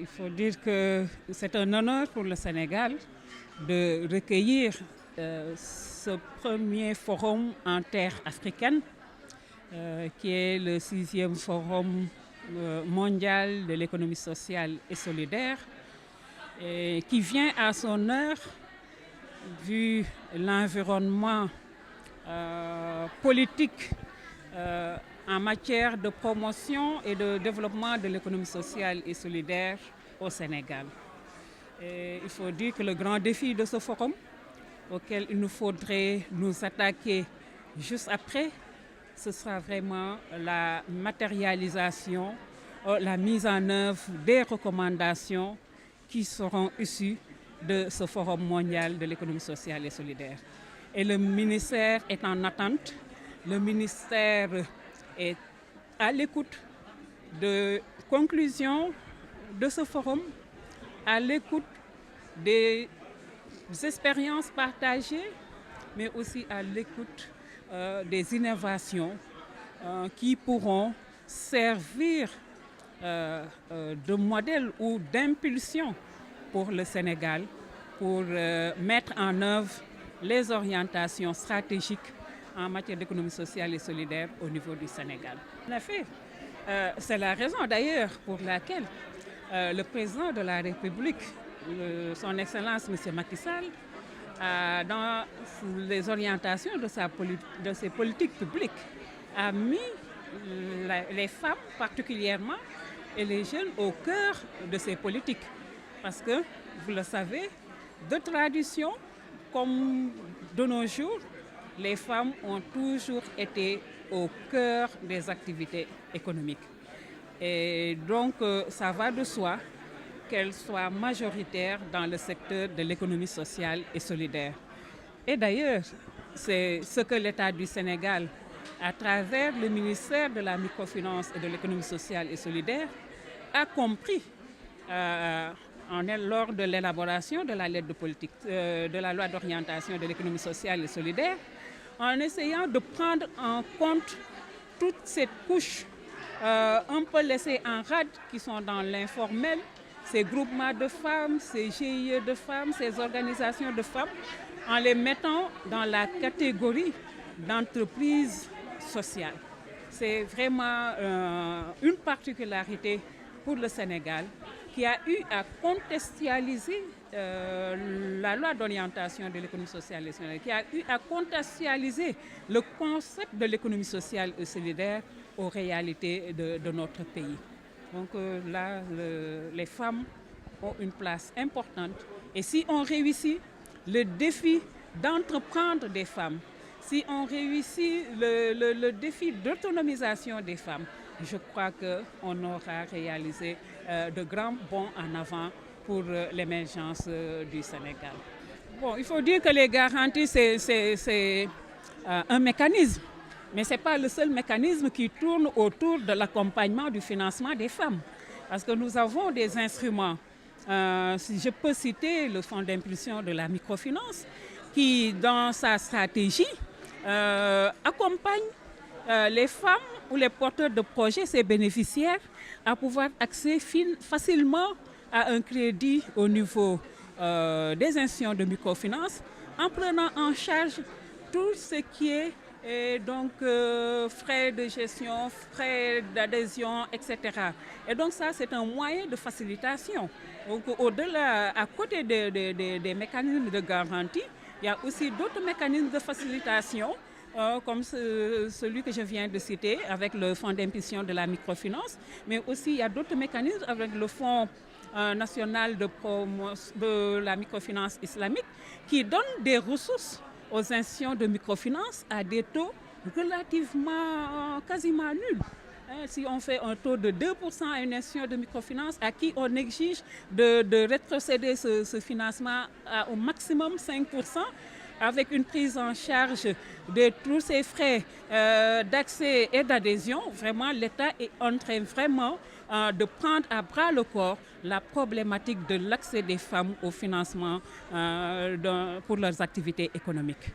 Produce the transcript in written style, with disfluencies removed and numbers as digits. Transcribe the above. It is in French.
Il faut dire que c'est un honneur pour le Sénégal de recueillir ce premier forum en terre africaine, qui est le 6e forum mondial de l'économie sociale et solidaire, et qui vient à son heure vu l'environnement politique en matière de promotion et de développement de l'économie sociale et solidaire au Sénégal. Et il faut dire que le grand défi de ce forum, auquel il nous faudrait nous attaquer juste après, ce sera vraiment la matérialisation, la mise en œuvre des recommandations qui seront issues de ce forum mondial de l'économie sociale et solidaire. Et le ministère est en attente. Le ministère est à l'écoute de conclusions de ce forum, à l'écoute des expériences partagées, mais aussi à l'écoute des innovations qui pourront servir de modèle ou d'impulsion pour le Sénégal, pour mettre en œuvre les orientations stratégiques en matière d'économie sociale et solidaire au niveau du Sénégal. En effet, c'est la raison d'ailleurs pour laquelle le président de la République, son Excellence M. Macky Sall, dans les orientations de ses politiques publiques, a mis les femmes particulièrement et les jeunes au cœur de ces politiques. Parce que, vous le savez, de tradition comme de nos jours, les femmes ont toujours été au cœur des activités économiques. Et donc, ça va de soi qu'elles soient majoritaires dans le secteur de l'économie sociale et solidaire. Et d'ailleurs, c'est ce que l'État du Sénégal, à travers le ministère de la microfinance et de l'économie sociale et solidaire, a compris lors de l'élaboration de la lettre de politique, de la loi d'orientation de l'économie sociale et solidaire, en essayant de prendre en compte toute cette couche un peu laissée en rade qui sont dans l'informel, ces groupements de femmes, ces GIE de femmes, ces organisations de femmes, en les mettant dans la catégorie d'entreprise sociale. C'est vraiment une particularité pour le Sénégal qui a eu à contextualiser la loi d'orientation de l'économie sociale et solidaire, qui a eu à contextualiser le concept de l'économie sociale et solidaire aux réalités de notre pays. Donc là, les femmes ont une place importante. Et si on réussit le défi d'entreprendre des femmes, si on réussit le défi d'autonomisation des femmes, je crois qu'on aura réalisé de grands bonds en avant pour l'émergence du Sénégal. Bon, il faut dire que les garanties, c'est un mécanisme. Mais ce n'est pas le seul mécanisme qui tourne autour de l'accompagnement du financement des femmes. Parce que nous avons des instruments. Si je peux citer le Fonds d'impulsion de la microfinance, qui, dans sa stratégie, accompagne les femmes ou les porteurs de projets, ces bénéficiaires, à pouvoir accéder facilement à un crédit au niveau des institutions de microfinance, en prenant en charge tout ce qui est et donc frais de gestion, frais d'adhésion, etc. Et donc ça, c'est un moyen de facilitation. Donc au-delà, à côté des mécanismes de garantie, il y a aussi d'autres mécanismes de facilitation, comme celui que je viens de citer avec le Fonds d'impulsion de la microfinance, mais aussi il y a d'autres mécanismes avec le Fonds national de la microfinance islamique qui donnent des ressources aux institutions de microfinance à des taux relativement quasiment nuls. Si on fait un taux de 2% à une institution de microfinance à qui on exige de rétrocéder ce financement au maximum 5%, avec une prise en charge de tous ces frais d'accès et d'adhésion, vraiment l'État est en train vraiment de prendre à bras le corps la problématique de l'accès des femmes au financement pour leurs activités économiques.